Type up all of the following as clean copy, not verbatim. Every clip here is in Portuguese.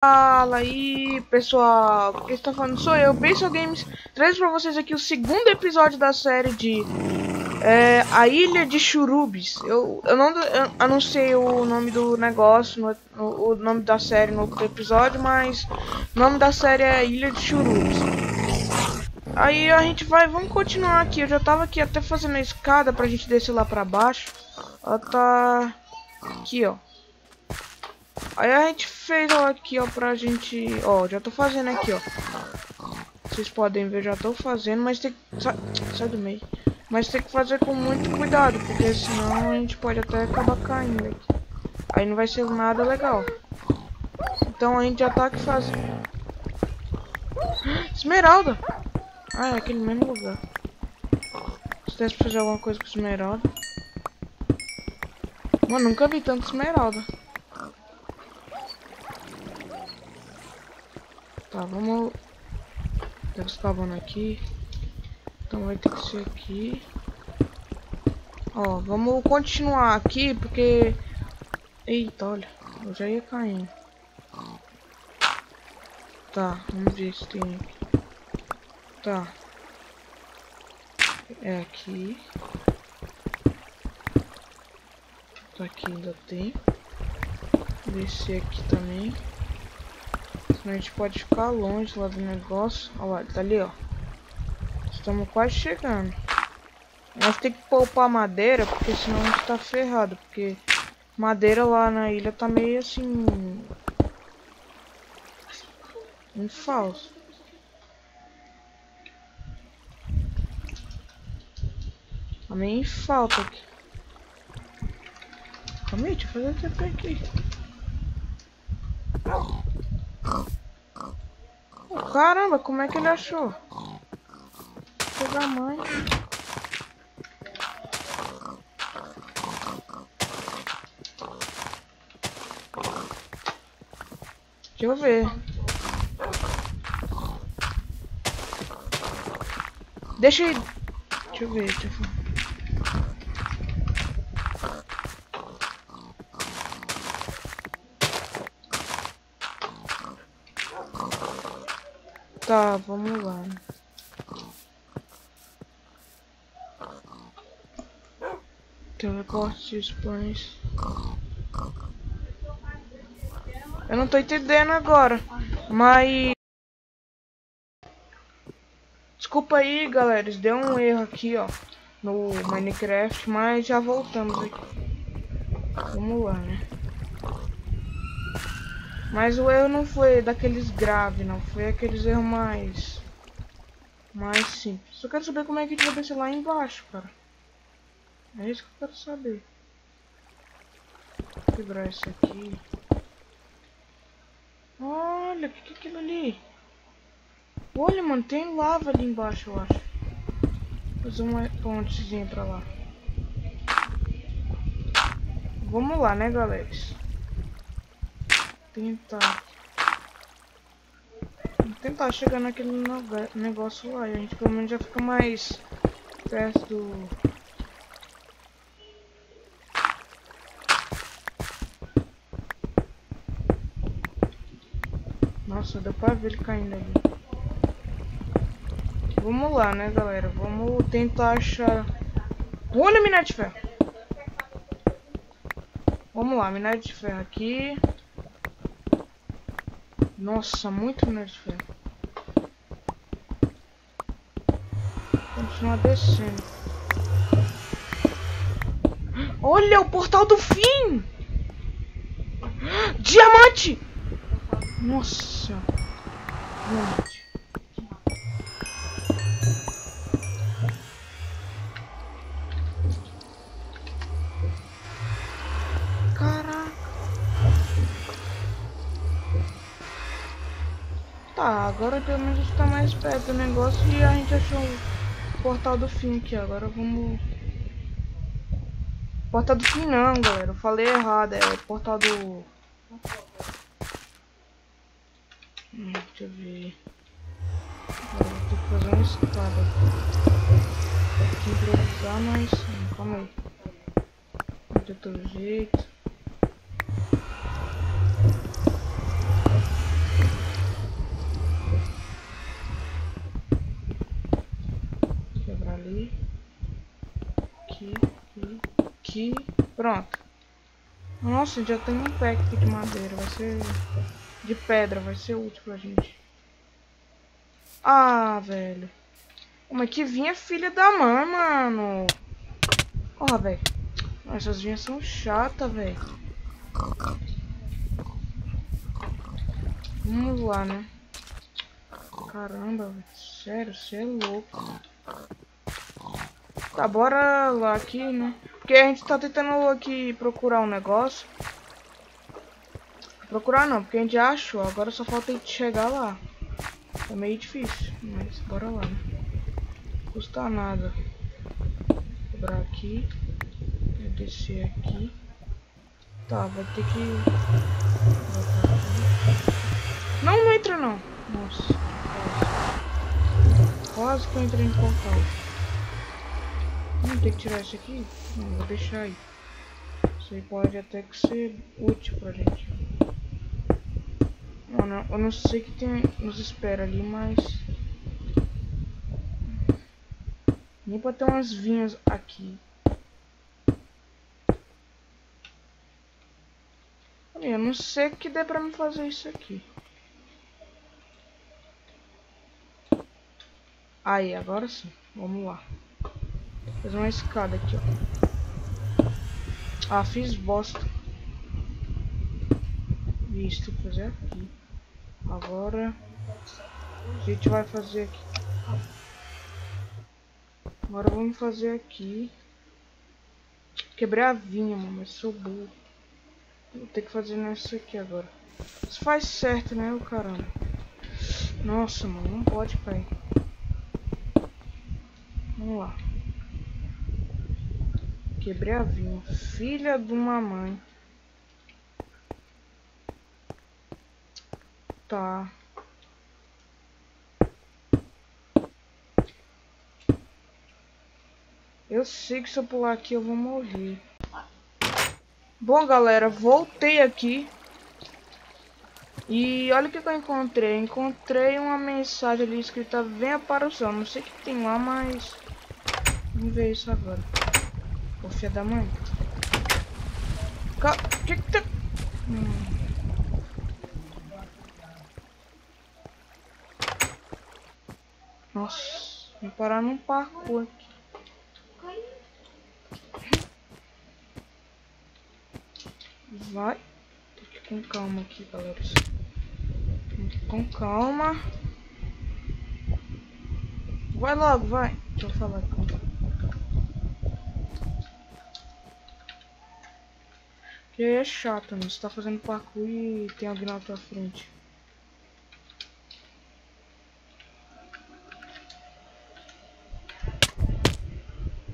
Fala aí, pessoal, quem está falando sou eu, Benção Games, traz pra vocês aqui o segundo episódio da série de A Ilha de Churubis. Eu não anunciei o nome do negócio, o nome da série no outro episódio, mas o nome da série é Ilha de Churubis. Aí a gente vamos continuar aqui. Eu já tava aqui até fazendo a escada pra gente descer lá pra baixo. Ela tá aqui, ó. Aí a gente fez ela aqui, ó, pra gente... Ó, já tô fazendo aqui, ó. Vocês podem ver, já tô fazendo, mas tem que... Sai do meio. Mas tem que fazer com muito cuidado, porque senão a gente pode até acabar caindo aqui. Aí não vai ser nada legal. Então a gente já tá aqui fazendo... Esmeralda! Ah, é aquele mesmo lugar. Se desse pra fazer alguma coisa com esmeralda. Mano, nunca vi tanto esmeralda. Tá, vamos... Tá escavando aqui. Então vai ter que ser aqui. Ó, vamos continuar aqui, porque... Eita, olha. Eu já ia caindo. Tá, vamos ver se tem aqui. Tá. É aqui. Tá aqui ainda tem. Descer aqui também. Senão a gente pode ficar longe lá do negócio. Olha lá, tá ali, ó. Estamos quase chegando. Nós temos que poupar madeira, porque senão a gente tá ferrado. Porque madeira lá na ilha tá meio assim... em falso. Tá meio em falta aqui. Calma aí, deixa eu fazer o TP aqui. Oh, caramba, como é que ele achou? Filho da mãe. Deixa eu ver. Deixa eu ver, deixa eu ver. Tá, vamos lá. Teleporte de pães. Eu não tô entendendo agora, mas... Desculpa aí, galera, deu um erro aqui, ó, no Minecraft, mas já voltamos aqui. Vamos lá, né? Mas o erro não foi daqueles graves, não. Foi aqueles erros mais simples. Só quero saber como é que a gente vai descer lá embaixo, cara. É isso que eu quero saber. Vou quebrar isso aqui. Olha, o que é aquilo ali? Olha, mano, tem lava ali embaixo, eu acho. Vou fazer uma pontezinha pra lá. Vamos lá, né, galera? Tentar chegar naquele negócio lá. E a gente pelo menos já fica mais perto do... Nossa, deu pra ver ele caindo ali. Vamos lá, né, galera? Vamos tentar achar... Olha, minério de ferro! Vamos lá, minério de ferro aqui. Nossa, muito minério de ferro. Continua descendo. Olha, o portal do fim! Diamante! Nossa! Diamante. Caraca! Tá, agora pelo menos a gente tá mais perto do negócio e a gente achou o portal do fim aqui. Agora vamos... Portal do fim não, galera. Eu falei errado. É portal do... deixa eu ver. Agora vou ter que fazer uma escada. Tem que improvisar, mas... calma aí. De outro jeito. Pronto. Nossa, já tem um pack aqui de madeira. Vai ser... de pedra, vai ser útil pra gente. Ah, velho. Mas que vinha filha da mãe, mano. Ó, velho. Essas vinhas são chatas, velho. Vamos lá, né? Caramba, velho. Sério, você é louco. Tá, bora lá aqui, né? Porque a gente tá tentando aqui procurar um negócio. Procurar não, porque a gente já achou. Agora só falta a gente chegar lá. É meio difícil, mas bora lá, né? Custa nada. Quebrar aqui. Descer aqui. Tá, vai ter que... Não, não entra não. Nossa. Quase que eu entrei em portal. Não tem que tirar isso aqui? Não, vou deixar aí. Isso aí pode até que ser útil pra gente. Mano, eu não sei o que tem nos espera ali, mas... Nem pra ter umas vinhas aqui. Eu não sei o que dê pra me fazer isso aqui. Aí, agora sim. Vamos lá. Fiz uma escada aqui, ó. Ah, fiz bosta. Isso, tem que fazer aqui. Agora a gente vai fazer aqui. Agora vamos fazer aqui. Quebrei a vinha, mano, mas sou burro. Vou ter que fazer nessa aqui agora. Isso faz certo, né, o caramba. Nossa, mano, não pode cair. Vamos lá. Quebrei a vinha. Filha de uma mãe. Tá. Eu sei que se eu pular aqui eu vou morrer. Bom, galera, voltei aqui. E olha o que eu encontrei. Encontrei uma mensagem ali escrita: venha para o céu. Não sei o que tem lá, mas... Vamos ver isso agora. Ô, filha da mãe. Que tá... Nossa, vou parar num parkour aqui. Vai. Tem que ir com calma aqui, galera. Tem que ir com calma. Vai logo, vai. Deixa eu falar aqui. Porque é chato, né? Você tá fazendo parkour e tem alguém na tua frente.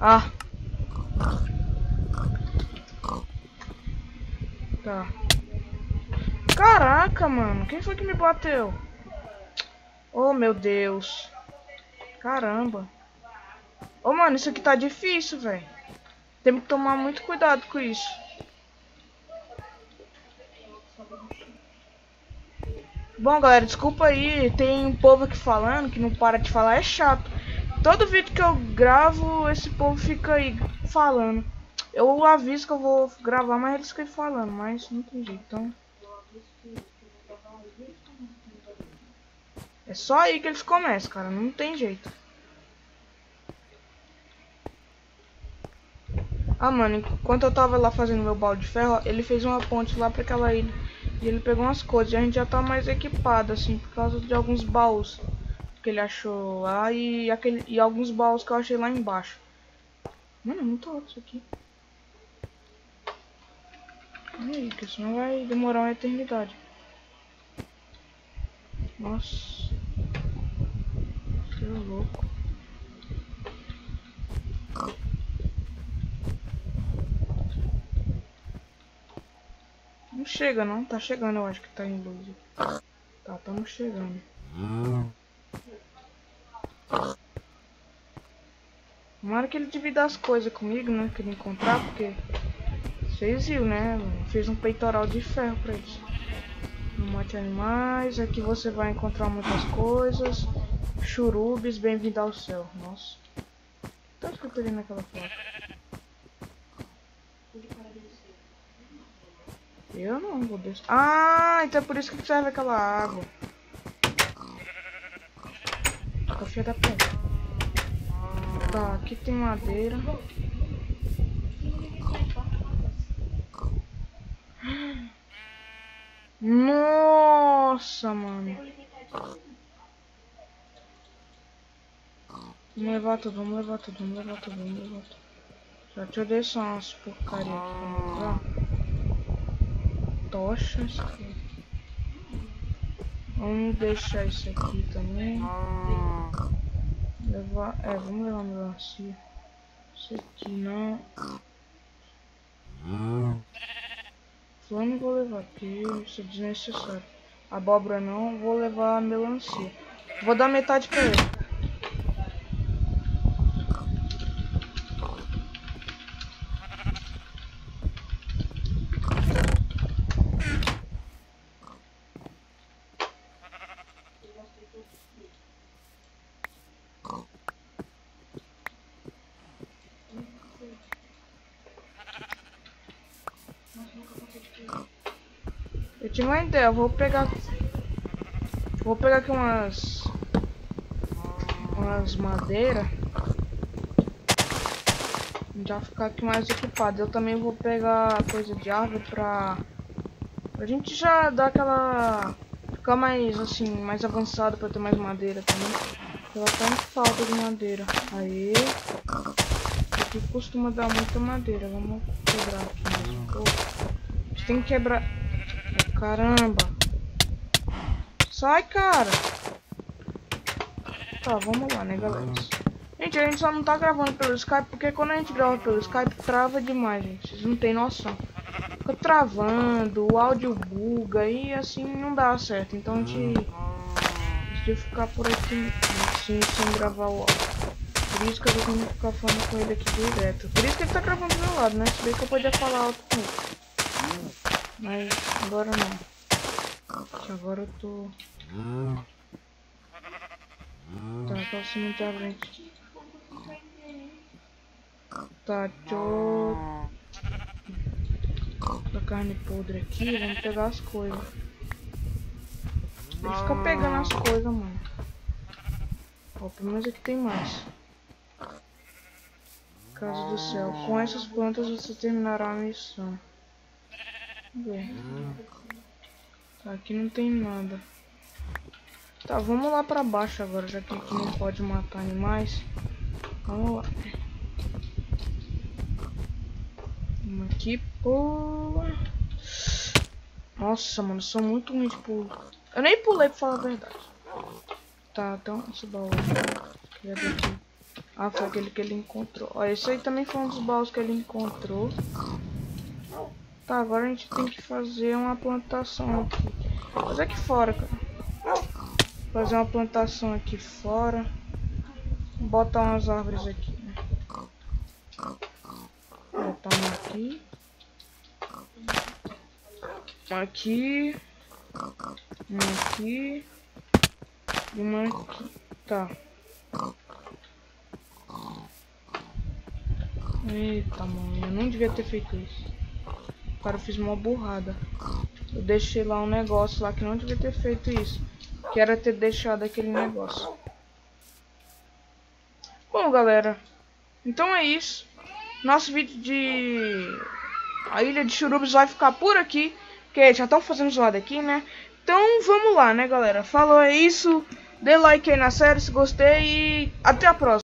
Ah! Tá. Caraca, mano. Quem foi que me bateu? Oh, meu Deus. Caramba. Oh, mano, isso aqui tá difícil, velho. Temos que tomar muito cuidado com isso. Bom, galera, desculpa aí. Tem um povo aqui falando que não para de falar. É chato. Todo vídeo que eu gravo, esse povo fica aí falando. Eu aviso que eu vou gravar, mas eles ficam falando. Mas não tem jeito, então... É só aí que eles começam, cara. Não tem jeito. Ah, mano, enquanto eu tava lá fazendo meu balde de ferro, ele fez uma ponte lá pra aquela ilha. E ele pegou umas coisas. E a gente já tá mais equipado, assim, por causa de alguns baús que ele achou lá. E alguns baús que eu achei lá embaixo. Mano, é muito alto isso aqui. E aí, que senão vai demorar uma eternidade. Nossa. Você é louco. Não chega não, tá chegando, eu acho que tá em luz. Tá, estamos chegando. Tomara que ele divida as coisas comigo, né, que ele encontrar, porque... Vocês viram, né, fiz um peitoral de ferro pra eles. Não mate animais, aqui você vai encontrar muitas coisas. Churubis, bem-vindo ao céu. Nossa. Tá escrito ali naquela foto. Eu não vou descer. Ah, então é por isso que serve aquela água. Filha da puta. Tá, aqui tem madeira. Nossa, mano. Vamos levar tudo, vamos levar tudo, vamos levar tudo, vamos levar tudo. Já deixa eu deixar umas porcaria aqui pra levar. Tochas. Vamos deixar isso aqui também. Levar, vamos levar melancia. Isso aqui não. Flame vou levar aqui, isso é desnecessário. Abóbora não, vou levar a melancia. Vou dar metade pra ele. Eu tinha uma ideia, vou pegar aqui umas madeiras. Já ficar aqui mais equipado. Eu também vou pegar coisa de árvore pra gente já dar aquela... ficar mais assim, mais avançado pra ter mais madeira também. Ela tá em falta de madeira. Aí aqui costuma dar muita madeira. Vamos quebrar aqui mais um pouco. A gente tem que quebrar... Caramba! Sai, cara! Tá, vamos lá, né, galera? Gente, a gente só não tá gravando pelo Skype porque quando a gente grava pelo Skype trava demais, gente. Vocês não tem noção. Fica travando, o áudio buga e assim não dá certo. Então a gente decide ficar por aqui assim, sem gravar o áudio. Por isso que eu tô tendo que ficar falando com ele aqui direto. Por isso que ele tá gravando do meu lado, né? Se bem que eu podia falar alto com ele. Mas agora não. Porque agora eu tô... Tá, qual cemitério, gente? Tá, deixa eu... a carne podre aqui, vamos pegar as coisas. Ele fica pegando as coisas, mano. Ó, pelo menos aqui tem mais. Casa do céu. Com essas plantas você terminará a missão. Vamos ver. Tá, aqui não tem nada. Tá, vamos lá pra baixo agora, já que aqui não pode matar animais. Vamos lá. Vamos aqui, pula. Nossa, mano, sou muito ruim de pulo. Eu nem pulei, pra falar a verdade. Tá, então esse baú. Ah, foi aquele que ele encontrou. Ó, esse aí também foi um dos baús que ele encontrou. Tá, agora a gente tem que fazer uma plantação aqui. Fazer aqui fora, cara. Fazer uma plantação aqui fora. Botar umas árvores aqui, né? Botar uma aqui. Uma aqui. Uma aqui. E uma aqui. Tá. Eita, mano. Eu não devia ter feito isso. Cara, eu fiz uma burrada. Eu deixei lá um negócio lá que não devia ter feito isso. Que era ter deixado aquele negócio. Bom, galera. Então é isso. Nosso vídeo de... a Ilha de Churubis vai ficar por aqui. Porque já estão fazendo zoada aqui, né? Então vamos lá, né, galera? Falou, é isso. Dê like aí na série se gostei e até a próxima.